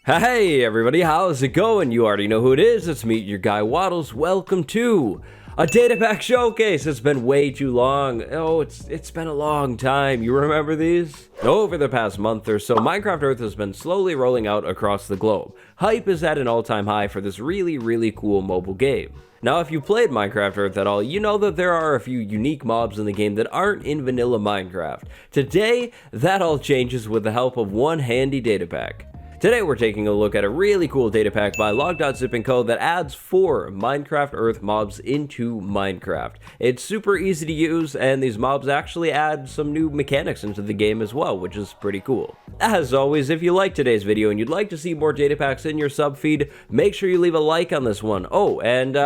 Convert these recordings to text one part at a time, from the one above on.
Hey everybody, how's it going? You already know who it is. It's me, your guy Waddles. Welcome to a datapack showcase. It's been way too long. Oh, it's been a long time. You remember these? Over the past month or so, Minecraft Earth has been slowly rolling out across the globe. Hype is at an all-time high for this really cool mobile game. Now, if you played Minecraft Earth at all, you know that there are a few unique mobs in the game that aren't in vanilla Minecraft. Today, that all changes with the help of one handy datapack. Today we're taking a look at a really cool datapack by log.zip & co that adds 4 Minecraft Earth mobs into Minecraft. It's super easy to use, and these mobs actually add some new mechanics into the game as well, which is pretty cool. As always, if you liked today's video and you'd like to see more datapacks in your sub feed, make sure you leave a like on this one. Oh, and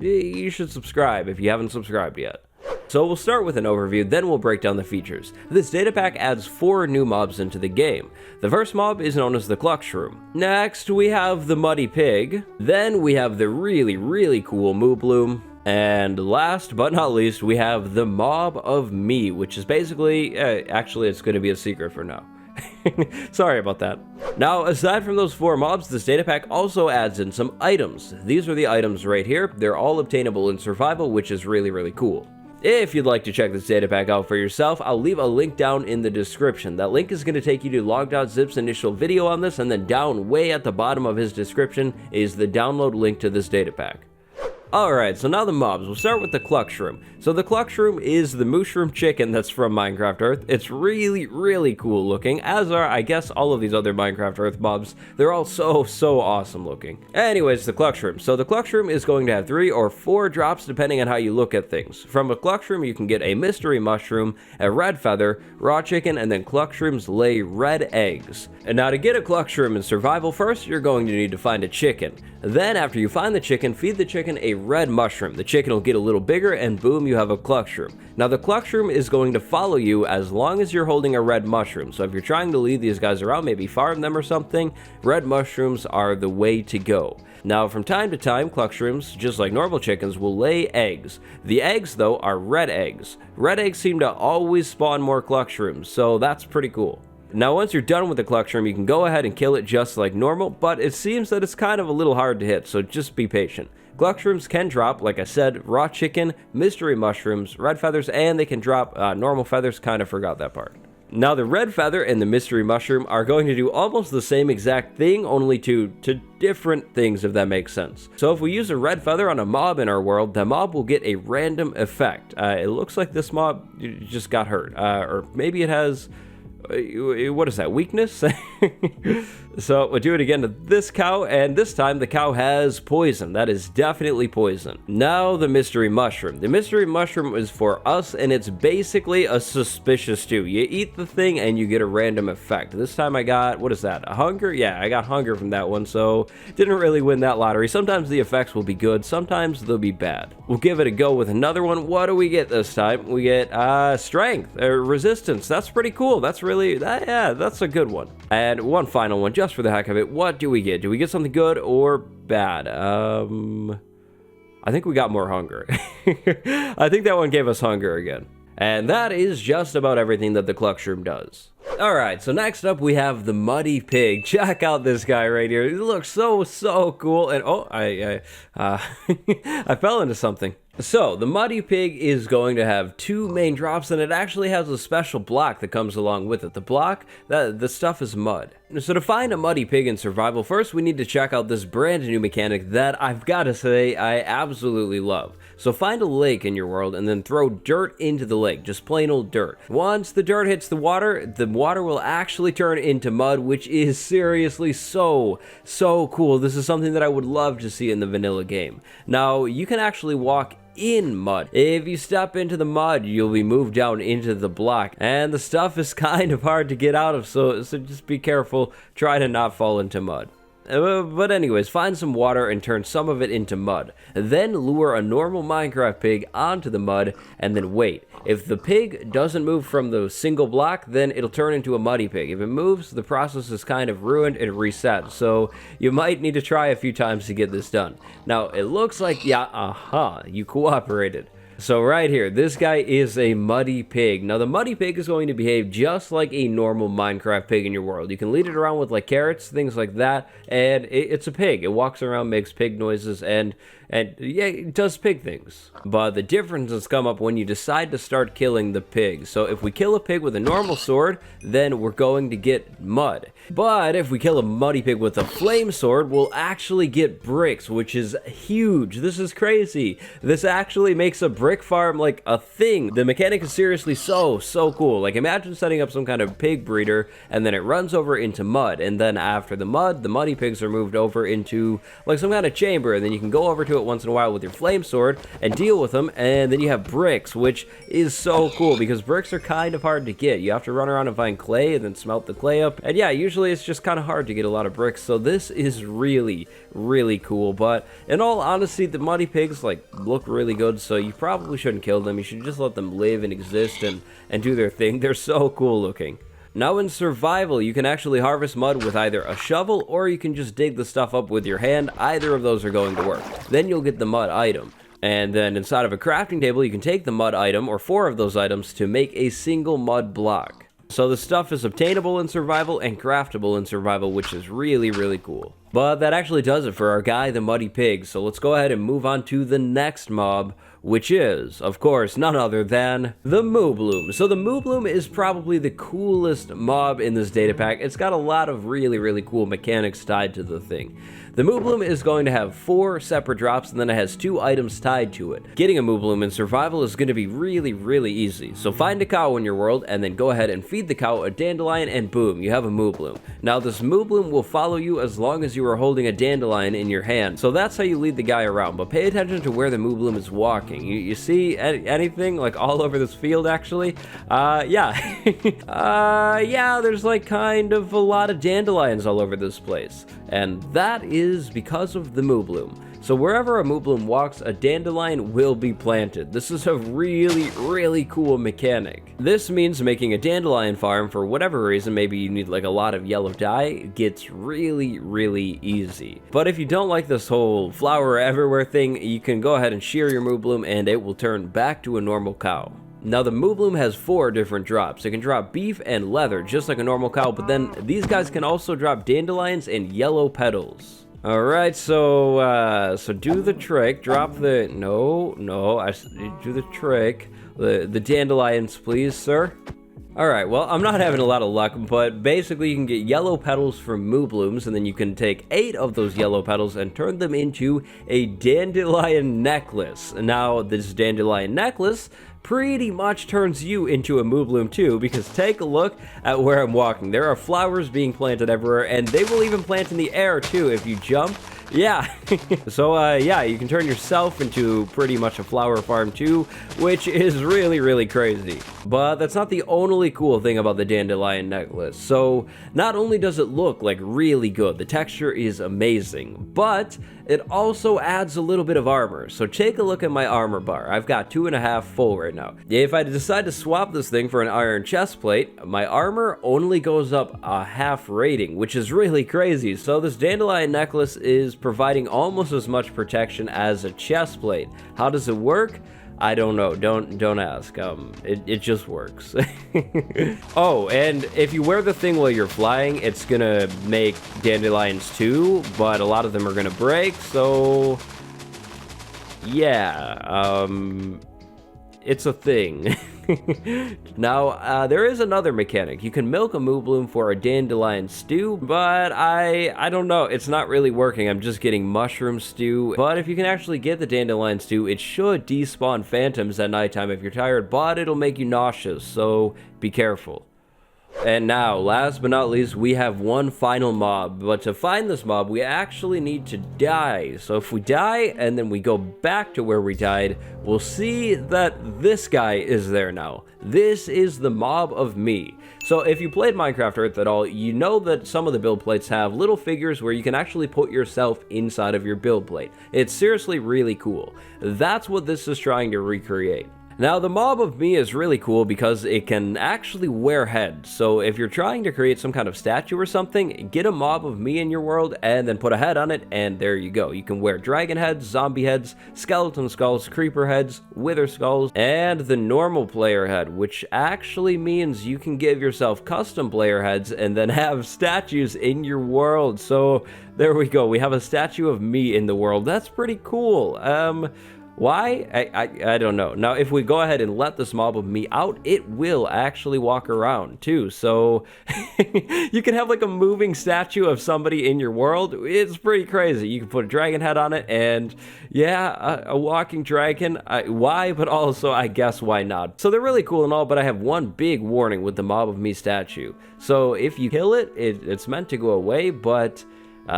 you should subscribe if you haven't subscribed yet. So we'll start with an overview, then we'll break down the features. This datapack adds 4 new mobs into the game. The first mob is known as the Cluck Shroom. Next, we have the Muddy Pig. Then we have the really cool Moo Bloom. And last but not least, we have the Mob of Me, which is basically, actually it's going to be a secret for now. Sorry about that. Now, aside from those 4 mobs, this datapack also adds in some items. These are the items right here. They're all obtainable in survival, which is really cool. If you'd like to check this datapack out for yourself, I'll leave a link down in the description. That link is going to take you to log.zip's initial video on this, and then down way at the bottom of his description is the download link to this datapack. Alright, so now the mobs. We'll start with the Cluck Shroom. So the Cluck Shroom is the mushroom chicken that's from Minecraft Earth. It's really cool looking, as are, I guess, all of these other Minecraft Earth mobs. They're all so awesome looking. Anyways, the Cluck Shroom. So the Cluck Shroom is going to have 3 or 4 drops depending on how you look at things. From a Cluck Shroom, you can get a mystery mushroom, a red feather, raw chicken, and then Cluck Shrooms lay red eggs. And now to get a Cluck Shroom in survival, first you're going to need to find a chicken. Then after you find the chicken, feed the chicken a red mushroom. The chicken will get a little bigger and boom, you have a Cluck Shroom. Now the Cluck Shroom is going to follow you as long as you're holding a red mushroom. So if you're trying to lead these guys around, maybe farm them or something, red mushrooms are the way to go. Now from time to time, Cluck Shrooms, just like normal chickens, will lay eggs. The eggs though are red eggs. Red eggs seem to always spawn more Cluck Shrooms, so that's pretty cool. Now once you're done with the Cluck Shroom, you can go ahead and kill it just like normal, but it seems that it's kind of a little hard to hit, so just be patient. Cluck Shrooms can drop, like I said, raw chicken, mystery mushrooms, red feathers, and they can drop normal feathers. Kind of forgot that part. Now the red feather and the mystery mushroom are going to do almost the same exact thing, only to different things, if that makes sense. So if we use a red feather on a mob in our world, the mob will get a random effect. It looks like this mob just got hurt, or maybe it has... what is that, weakness? So we'll do it again to this cow, and this time the cow has poison. That is definitely poison. Now the mystery mushroom. The mystery mushroom is for us, and it's basically a suspicious stew. You eat the thing and you get a random effect. This time I got, what is that, a hunger? Yeah, I got hunger from that one, so didn't really win that lottery. Sometimes the effects will be good, sometimes they'll be bad. We'll give it a go with another one. What do we get this time? We get strength, or resistance. That's pretty cool. That's really, yeah, that's a good one. And one final one, just for the heck of it. What do we get? Do we get something good or bad? I think we got more hunger. I think that one gave us hunger again. And that is just about everything that the Cluck Shroom does. Alright, so next up we have the Muddy Pig. Check out this guy right here. He looks so cool. And oh, I fell into something. So, the Muddy Pig is going to have 2 main drops, and it actually has a special block that comes along with it. The block, the stuff is mud. So to find a Muddy Pig in survival, first we need to check out this brand new mechanic that I've got to say I absolutely love. So find a lake in your world and then throw dirt into the lake, just plain old dirt. Once the dirt hits the water will actually turn into mud, which is seriously so cool. This is something that I would love to see in the vanilla game. Now, you can actually walk in mud. If you step into the mud, you'll be moved down into the block, and the stuff is kind of hard to get out of, so just be careful. Try to not fall into mud. But anyways, find some water and turn some of it into mud. Then lure a normal Minecraft pig onto the mud and then wait. If the pig doesn't move from the single block, then it'll turn into a muddy pig. If it moves, the process is kind of ruined and reset. So you might need to try a few times to get this done. Now, it looks like, yeah, you cooperated. So right here, this guy is a muddy pig. Now the muddy pig is going to behave just like a normal Minecraft pig in your world. You can lead it around with like carrots, things like that, and it's a pig. It walks around, makes pig noises, and yeah, it does pig things. But the differences come up when you decide to start killing the pig. So if we kill a pig with a normal sword, then we're going to get mud. But if we kill a muddy pig with a flame sword, we'll actually get bricks, which is huge. This is crazy. This actually makes a brick farm like a thing. The mechanic is seriously so cool. Like imagine setting up some kind of pig breeder and then it runs over into mud, and then after the mud, the muddy pigs are moved over into like some kind of chamber, and then you can go over to it once in a while with your flame sword and deal with them, and then you have bricks, which is so cool because bricks are kind of hard to get. You have to run around and find clay and then smelt the clay up, and yeah, usually it's just kind of hard to get a lot of bricks. So this is really cool. But in all honesty, the muddy pigs like look really good, so you probably shouldn't kill them. You should just let them live and exist and do their thing. They're so cool looking. Now in survival, you can actually harvest mud with either a shovel or you can just dig the stuff up with your hand. Either of those are going to work. Then you'll get the mud item. And then inside of a crafting table, you can take the mud item or 4 of those items to make a single mud block. So the stuff is obtainable in survival and craftable in survival, which is really cool. But that actually does it for our guy, the muddy pig. So let's go ahead and move on to the next mob, which is, of course, none other than the Moo Bloom. So the Moo Bloom is probably the coolest mob in this data pack. It's got a lot of really cool mechanics tied to the thing. The Moo Bloom is going to have 4 separate drops, and then it has 2 items tied to it. Getting a Moo Bloom in survival is going to be really easy. So find a cow in your world, and then go ahead and feed the cow a dandelion, and boom, you have a Moo Bloom. Now this Moo Bloom will follow you as long as you are holding a dandelion in your hand. So that's how you lead the guy around, but pay attention to where the Moo Bloom is walking. You see anything like all over this field actually? Yeah. Yeah, there's like kind of a lot of dandelions all over this place. And that is because of the Moo Bloom. So wherever a Moo Bloom walks, a dandelion will be planted. This is a really cool mechanic. This means making a dandelion farm for whatever reason, maybe you need like a lot of yellow dye, gets really easy. But if you don't like this whole flower everywhere thing, you can go ahead and shear your Moo Bloom and it will turn back to a normal cow. Now the Moo Bloom has 4 different drops. It can drop beef and leather just like a normal cow, but then these guys can also drop dandelions and yellow petals. Alright, so do the trick, drop the, do the trick, the dandelions please, sir. Alright, well, I'm not having a lot of luck, but basically you can get yellow petals from Moo Blooms, and then you can take 8 of those yellow petals and turn them into a dandelion necklace. Now, this dandelion necklace pretty much turns you into a Moo Bloom too, because take a look at where I'm walking. There are flowers being planted everywhere, and they will even plant in the air too if you jump. Yeah. So yeah, you can turn yourself into pretty much a flower farm too, which is really crazy. But that's not the only cool thing about the dandelion necklace. So not only does it look like really good, the texture is amazing, but it also adds a little bit of armor. So take a look at my armor bar. I've got 2.5 full right now. If I decide to swap this thing for an iron chest plate, my armor only goes up a half rating, which is really crazy. So this dandelion necklace is providing almost as much protection as a chest plate. How does it work? I don't know. Don't ask. It just works. Oh, and if you wear the thing while you're flying, it's gonna make dandelions too, but a lot of them are gonna break, so yeah, it's a thing. Now, there is another mechanic. You can milk a Moo Bloom for a dandelion stew, but I don't know. It's not really working. I'm just getting mushroom stew. But if you can actually get the dandelion stew, it should despawn phantoms at nighttime if you're tired, but it'll make you nauseous, so be careful. And now, last but not least, we have one final mob, but to find this mob, we actually need to die. So if we die, and then we go back to where we died, we'll see that this guy is there now. This is the mob of me. So if you played Minecraft Earth at all, you know that some of the build plates have little figures where you can actually put yourself inside of your build plate. It's seriously really cool. That's what this is trying to recreate. Now, the mob of me is really cool because it can actually wear heads. So if you're trying to create some kind of statue or something, get a mob of me in your world and then put a head on it, and there you go. You can wear dragon heads, zombie heads, skeleton skulls, creeper heads, wither skulls, and the normal player head, which actually means you can give yourself custom player heads and then have statues in your world. So there we go. We have a statue of me in the world. That's pretty cool. Why? I don't know. Now, if we go ahead and let this mob of me out, it will actually walk around too. So you can have like a moving statue of somebody in your world. It's pretty crazy. You can put a dragon head on it, and yeah, a walking dragon. Why? But also, I guess why not? So they're really cool and all, but I have one big warning with the mob of me statue. So if you kill it, it's meant to go away, but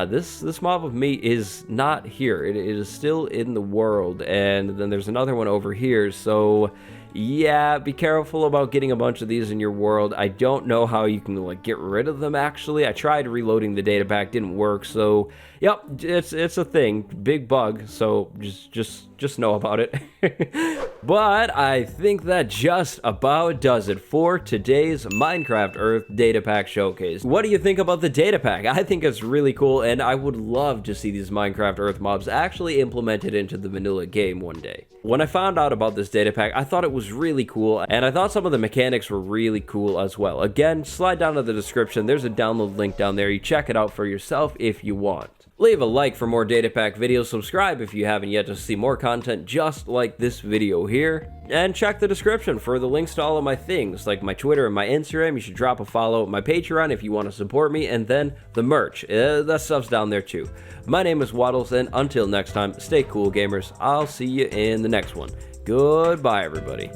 this mob of me is not here. It is still in the world, and then there's another one over here. So yeah, be careful about getting a bunch of these in your world. I don't know how you can like get rid of them. Actually, I tried reloading the data pack, didn't work. So yep, it's a thing, big bug. So just know about it. But I think that just about does it for today's Minecraft Earth data pack showcase. What do you think about the data pack? I think it's really cool, and I would love to see these Minecraft Earth mobs actually implemented into the vanilla game one day. When I found out about this data pack, I thought it was really cool, and I thought some of the mechanics were really cool as well. Again, slide down to the description. There's a download link down there. You check it out for yourself if you want. Leave a like for more data pack videos, subscribe if you haven't yet to see more content just like this video here, and check the description for the links to all of my things, like my Twitter and my Instagram. You should drop a follow, my Patreon if you want to support me, and then the merch. That stuff's down there too. My name is Waddles, and until next time, stay cool, gamers. I'll see you in the next one. Goodbye, everybody.